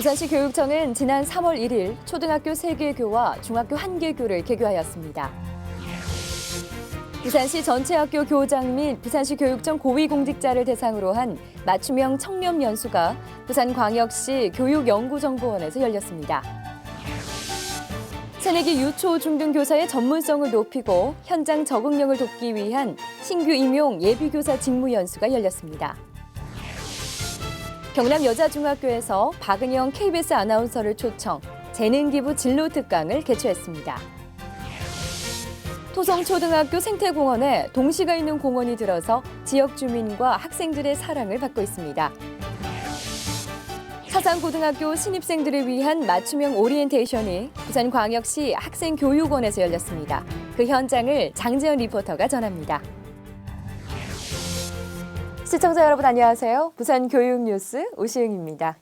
부산시 교육청은 지난 3월 1일 초등학교 3개교와 중학교 1개교를 개교하였습니다. 부산시 전체 학교 교장 및 부산시 교육청 고위공직자를 대상으로 한 맞춤형 청렴 연수가 부산광역시 교육연구정보원에서 열렸습니다. 새내기 유초 중등 교사의 전문성을 높이고 현장 적응력을 돕기 위한 신규 임용 예비교사 직무 연수가 열렸습니다. 경남 여자중학교에서 박은영 KBS 아나운서를 초청, 재능기부 진로특강을 개최했습니다. 토성초등학교 생태공원에 동시가 있는 공원이 들어서 지역 주민과 학생들의 사랑을 받고 있습니다. 사상고등학교 신입생들을 위한 맞춤형 오리엔테이션이 부산광역시 학생교육원에서 열렸습니다. 그 현장을 장재현 리포터가 전합니다. 시청자 여러분 안녕하세요. 부산 교육 뉴스 오시은입니다.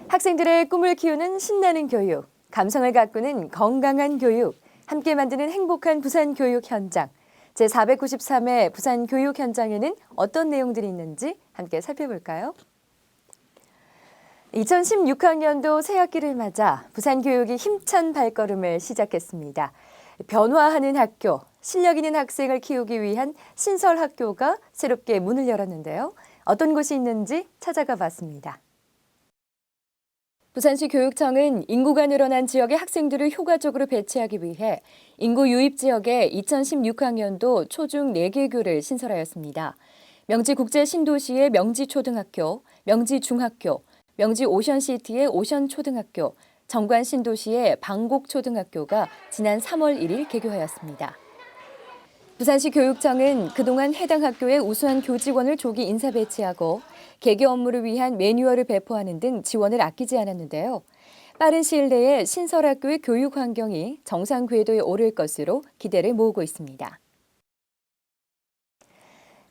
학생들의 꿈을 키우는 신나는 교육, 감성을 가꾸는 건강한 교육, 함께 만드는 행복한 부산 교육 현장. 제493회 부산 교육 현장에는 어떤 내용들이 있는지 함께 살펴볼까요? 2016학년도 새학기를 맞아 부산 교육이 힘찬 발걸음을 시작했습니다. 변화하는 학교, 실력 있는 학생을 키우기 위한 신설 학교가 새롭게 문을 열었는데요. 어떤 곳이 있는지 찾아가 봤습니다. 부산시 교육청은 인구가 늘어난 지역의 학생들을 효과적으로 배치하기 위해 인구 유입 지역에 2016학년도 초중 4개교를 신설하였습니다. 명지국제신도시의 명지초등학교, 명지중학교, 명지오션시티의 오션초등학교, 정관신도시의 방곡초등학교가 지난 3월 1일 개교하였습니다. 부산시 교육청은 그동안 해당 학교에 우수한 교직원을 조기 인사 배치하고 개교 업무를 위한 매뉴얼을 배포하는 등 지원을 아끼지 않았는데요. 빠른 시일 내에 신설학교의 교육 환경이 정상 궤도에 오를 것으로 기대를 모으고 있습니다.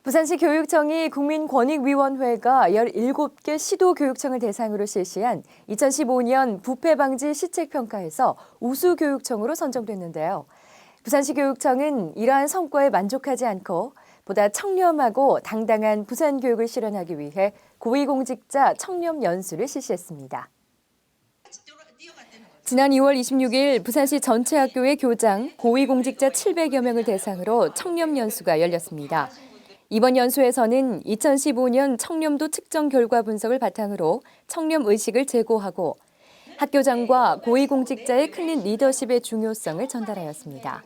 부산시 교육청이 국민권익위원회가 17개 시도교육청을 대상으로 실시한 2015년 부패방지 시책평가에서 우수교육청으로 선정됐는데요. 부산시 교육청은 이러한 성과에 만족하지 않고 보다 청렴하고 당당한 부산 교육을 실현하기 위해 고위공직자 청렴 연수를 실시했습니다. 지난 2월 26일 부산시 전체 학교의 교장, 고위공직자 700여 명을 대상으로 청렴 연수가 열렸습니다. 이번 연수에서는 2015년 청렴도 측정 결과 분석을 바탕으로 청렴 의식을 제고하고 학교장과 고위공직자의 클린 리더십의 중요성을 전달하였습니다.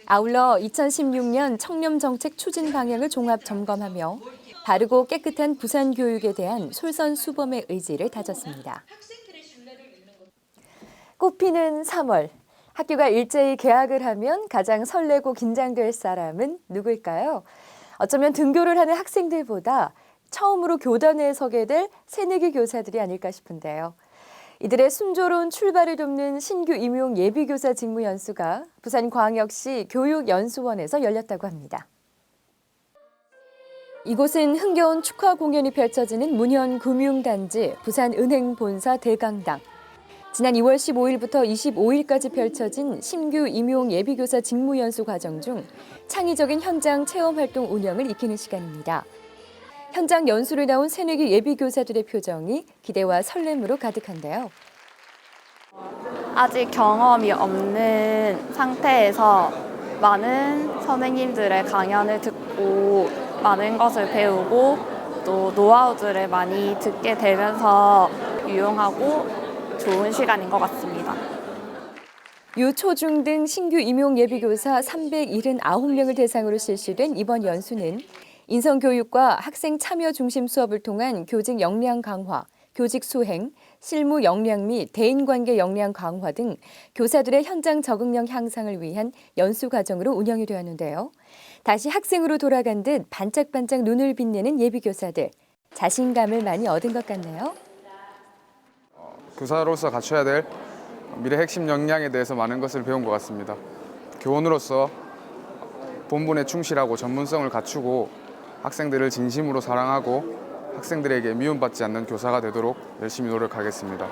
아울러 2016년 청렴 정책 추진 방향을 종합 점검하며 바르고 깨끗한 부산 교육에 대한 솔선수범의 의지를 다졌습니다. 꽃피는 3월, 학교가 일제히 개학을 하면 가장 설레고 긴장될 사람은 누구일까요? 어쩌면 등교를 하는 학생들보다 처음으로 교단에 서게 될 새내기 교사들이 아닐까 싶은데요. 이들의 순조로운 출발을 돕는 신규 임용 예비교사 직무 연수가 부산광역시 교육연수원에서 열렸다고 합니다. 이곳은 흥겨운 축하 공연이 펼쳐지는 문현금융단지 부산은행본사 대강당. 지난 2월 15일부터 25일까지 펼쳐진 신규 임용 예비교사 직무 연수 과정 중 창의적인 현장 체험 활동 운영을 익히는 시간입니다. 현장 연수를 나온 새내기 예비교사들의 표정이 기대와 설렘으로 가득한데요. 아직 경험이 없는 상태에서 많은 선생님들의 강연을 듣고 많은 것을 배우고 또 노하우들을 많이 듣게 되면서 유용하고 좋은 시간인 것 같습니다. 유초중 등 신규 임용 예비교사 379명을 대상으로 실시된 이번 연수는 인성교육과 학생 참여 중심 수업을 통한 교직 역량 강화, 교직 수행, 실무 역량 및 대인관계 역량 강화 등 교사들의 현장 적응력 향상을 위한 연수 과정으로 운영이 되었는데요. 다시 학생으로 돌아간 듯 반짝반짝 눈을 빛내는 예비교사들, 자신감을 많이 얻은 것 같네요. 교사로서 갖춰야 될 미래 핵심 역량에 대해서 많은 것을 배운 것 같습니다. 교원으로서 본분에 충실하고 전문성을 갖추고 학생들을 진심으로 사랑하고 학생들에게 미움받지 않는 교사가 되도록 열심히 노력하겠습니다.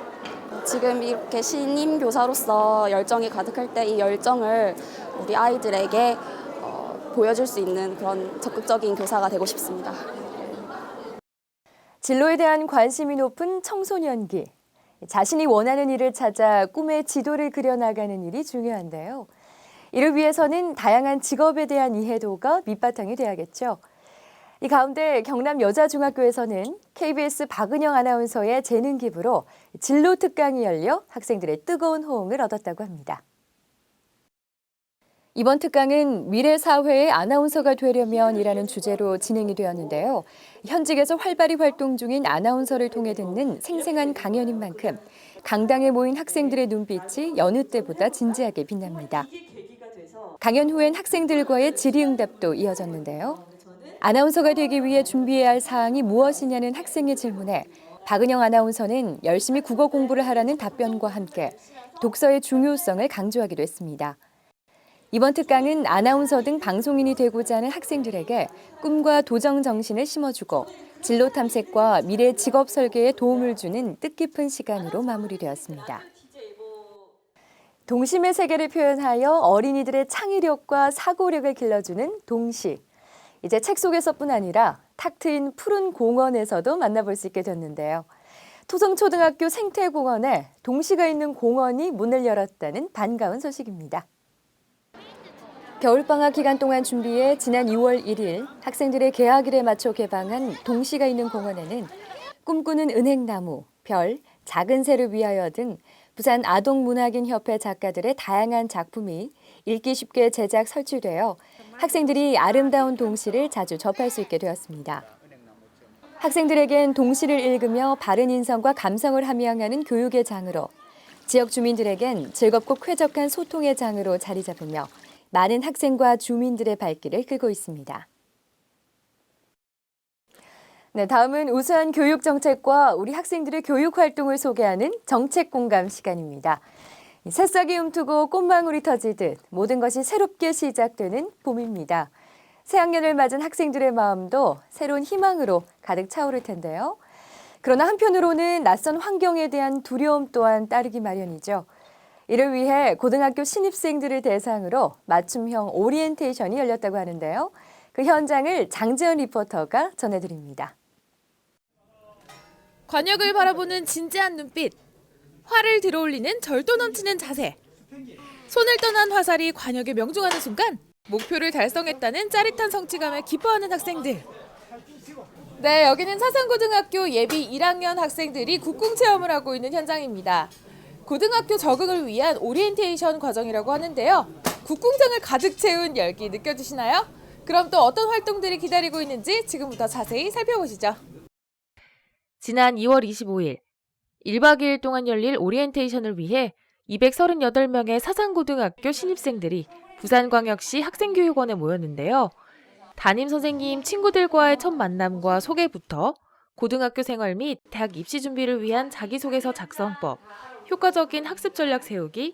지금 이렇게 신임 교사로서 열정이 가득할 때 이 열정을 우리 아이들에게 보여줄 수 있는 그런 적극적인 교사가 되고 싶습니다. 진로에 대한 관심이 높은 청소년기. 자신이 원하는 일을 찾아 꿈의 지도를 그려나가는 일이 중요한데요. 이를 위해서는 다양한 직업에 대한 이해도가 밑바탕이 돼야겠죠. 이 가운데 경남 여자중학교에서는 KBS 박은영 아나운서의 재능 기부로 진로 특강이 열려 학생들의 뜨거운 호응을 얻었다고 합니다. 이번 특강은 미래 사회의 아나운서가 되려면이라는 주제로 진행이 되었는데요. 현직에서 활발히 활동 중인 아나운서를 통해 듣는 생생한 강연인 만큼 강당에 모인 학생들의 눈빛이 여느 때보다 진지하게 빛납니다. 강연 후엔 학생들과의 질의응답도 이어졌는데요. 아나운서가 되기 위해 준비해야 할 사항이 무엇이냐는 학생의 질문에 박은영 아나운서는 열심히 국어 공부를 하라는 답변과 함께 독서의 중요성을 강조하기도 했습니다. 이번 특강은 아나운서 등 방송인이 되고자 하는 학생들에게 꿈과 도전 정신을 심어주고 진로 탐색과 미래 직업 설계에 도움을 주는 뜻깊은 시간으로 마무리되었습니다. 동심의 세계를 표현하여 어린이들의 창의력과 사고력을 길러주는 동시. 이제 책 속에서뿐 아니라 탁 트인 푸른 공원에서도 만나볼 수 있게 됐는데요. 토성초등학교 생태공원에 동시가 있는 공원이 문을 열었다는 반가운 소식입니다. 겨울방학 기간 동안 준비해 지난 2월 1일 학생들의 개학일에 맞춰 개방한 동시가 있는 공원에는 꿈꾸는 은행나무, 별, 작은 새를 위하여 등 부산 아동문학인협회 작가들의 다양한 작품이 읽기 쉽게 제작 설치되어 학생들이 아름다운 동시를 자주 접할 수 있게 되었습니다. 학생들에겐 동시를 읽으며 바른 인성과 감성을 함양하는 교육의 장으로, 지역 주민들에겐 즐겁고 쾌적한 소통의 장으로 자리 잡으며 많은 학생과 주민들의 발길을 끌고 있습니다. 네, 다음은 우수한 교육 정책과 우리 학생들의 교육 활동을 소개하는 정책 공감 시간입니다. 새싹이 움트고 꽃망울이 터지듯 모든 것이 새롭게 시작되는 봄입니다. 새학년을 맞은 학생들의 마음도 새로운 희망으로 가득 차오를 텐데요. 그러나 한편으로는 낯선 환경에 대한 두려움 또한 따르기 마련이죠. 이를 위해 고등학교 신입생들을 대상으로 맞춤형 오리엔테이션이 열렸다고 하는데요. 그 현장을 장재현 리포터가 전해드립니다. 관역을 바라보는 진지한 눈빛, 활을 들어올리는 절도 넘치는 자세. 손을 떠난 화살이 관역에 명중하는 순간 목표를 달성했다는 짜릿한 성취감을 기뻐하는 학생들. 네, 여기는 사상고등학교 예비 1학년 학생들이 국궁 체험을 하고 있는 현장입니다. 고등학교 적응을 위한 오리엔테이션 과정이라고 하는데요. 국궁장을 가득 채운 열기 느껴지시나요? 그럼 또 어떤 활동들이 기다리고 있는지 지금부터 자세히 살펴보시죠. 지난 2월 25일, 1박 2일 동안 열릴 오리엔테이션을 위해 238명의 사상고등학교 신입생들이 부산광역시 학생교육원에 모였는데요. 담임 선생님, 친구들과의 첫 만남과 소개부터 고등학교 생활 및 대학 입시 준비를 위한 자기소개서 작성법, 효과적인 학습 전략 세우기,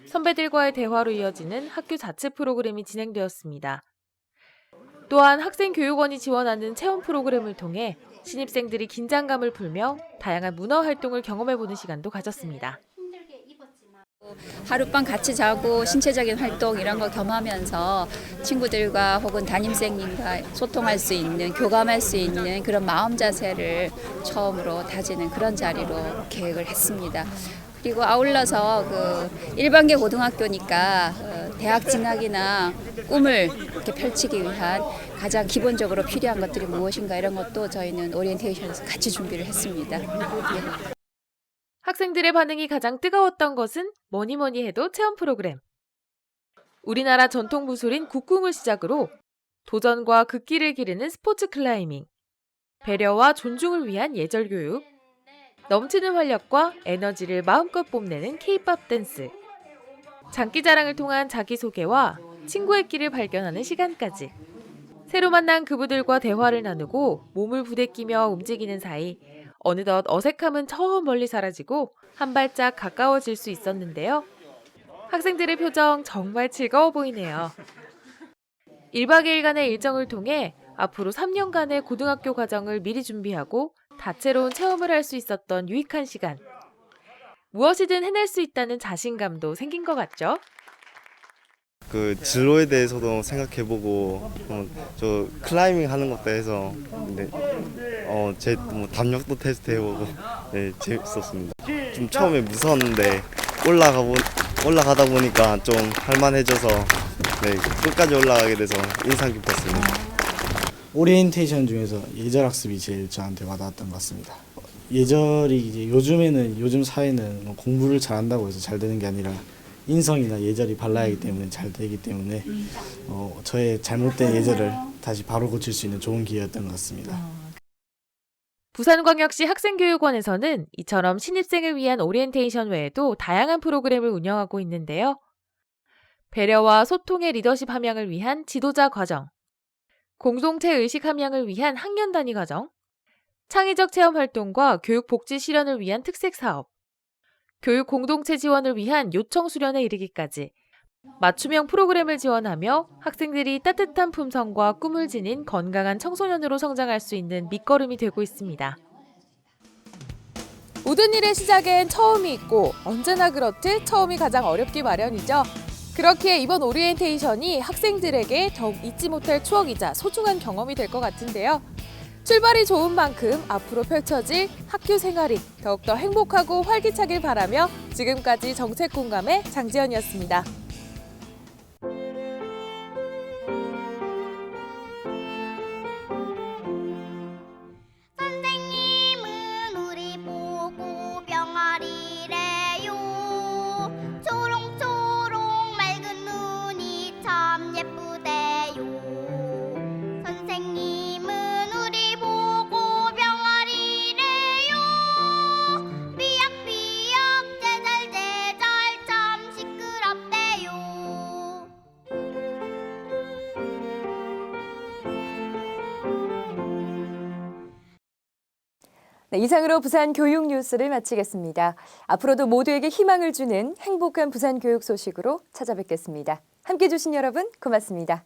선배들과의 대화로 이어지는 학교 자체 프로그램이 진행되었습니다. 또한 학생교육원이 지원하는 체험 프로그램을 통해 신입생들이 긴장감을 풀며 다양한 문화 활동을 경험해보는 시간도 가졌습니다. 하룻밤 같이 자고 신체적인 활동 이런 거 겸하면서 친구들과 혹은 담임선생님과 소통할 수 있는, 교감할 수 있는 그런 마음 자세를 처음으로 다지는 그런 자리로 계획을 했습니다. 그리고 아울러서 그 일반계 고등학교니까 대학 진학이나 꿈을 이렇게 펼치기 위한 가장 기본적으로 필요한 것들이 무엇인가 이런 것도 저희는 오리엔테이션에서 같이 준비를 했습니다. 학생들의 반응이 가장 뜨거웠던 것은 뭐니 해도 체험 프로그램. 우리나라 전통 무술인 국궁을 시작으로 도전과 극기를 기르는 스포츠 클라이밍, 배려와 존중을 위한 예절 교육, 넘치는 활력과 에너지를 마음껏 뽐내는 K-팝 댄스, 장기자랑을 통한 자기소개와 친구의 길을 발견하는 시간까지. 새로 만난 그부들과 대화를 나누고 몸을 부대끼며 움직이는 사이 어느덧 어색함은 저 멀리 사라지고 한 발짝 가까워질 수 있었는데요. 학생들의 표정 정말 즐거워 보이네요. 1박 2일간의 일정을 통해 앞으로 3년간의 고등학교 과정을 미리 준비하고 다채로운 체험을 할 수 있었던 유익한 시간. 무엇이든 해낼 수 있다는 자신감도 생긴 것 같죠? 그 진로에 대해서도 생각해보고 저 클라이밍 하는 것도 해서 근데 제 뭐 담력도 테스트해보고 네, 재밌었습니다. 좀 처음에 무서웠는데 올라가다 보니까 좀 할만해져서 네, 끝까지 올라가게 돼서 인상 깊었습니다. 오리엔테이션 중에서 예절 학습이 제일 저한테 와닿았던 것 같습니다. 예절이 이제 요즘 사회는 뭐 공부를 잘한다고 해서 잘 되는 게 아니라 인성이나 예절이 발라야 하기 때문에 잘 되기 때문에 저의 잘못된 예절을 다시 바로 고칠 수 있는 좋은 기회였던 것 같습니다. 부산광역시 학생교육원에서는 이처럼 신입생을 위한 오리엔테이션 외에도 다양한 프로그램을 운영하고 있는데요. 배려와 소통의 리더십 함양을 위한 지도자 과정, 공동체 의식 함양을 위한 학년 단위 과정, 창의적 체험 활동과 교육 복지 실현을 위한 특색 사업, 교육 공동체 지원을 위한 요청 수련에 이르기까지 맞춤형 프로그램을 지원하며 학생들이 따뜻한 품성과 꿈을 지닌 건강한 청소년으로 성장할 수 있는 밑거름이 되고 있습니다. 모든 일의 시작엔 처음이 있고 언제나 그렇듯 처음이 가장 어렵기 마련이죠. 그렇기에 이번 오리엔테이션이 학생들에게 더욱 잊지 못할 추억이자 소중한 경험이 될 것 같은데요. 출발이 좋은 만큼 앞으로 펼쳐질 학교 생활이 더욱더 행복하고 활기차길 바라며 지금까지 정책공감의 장지연이었습니다. 선생님은 우리 보고 병아리래요. 초롱초롱 맑은 눈이 참 예쁘대요. 선생님은 우리 보고 병아리래요. 삐약삐약 제잘제잘 참 시끄럽대요. 네, 이상으로 부산 교육 뉴스를 마치겠습니다. 앞으로도 모두에게 희망을 주는 행복한 부산 교육 소식으로 찾아뵙겠습니다. 함께해 주신 여러분 고맙습니다.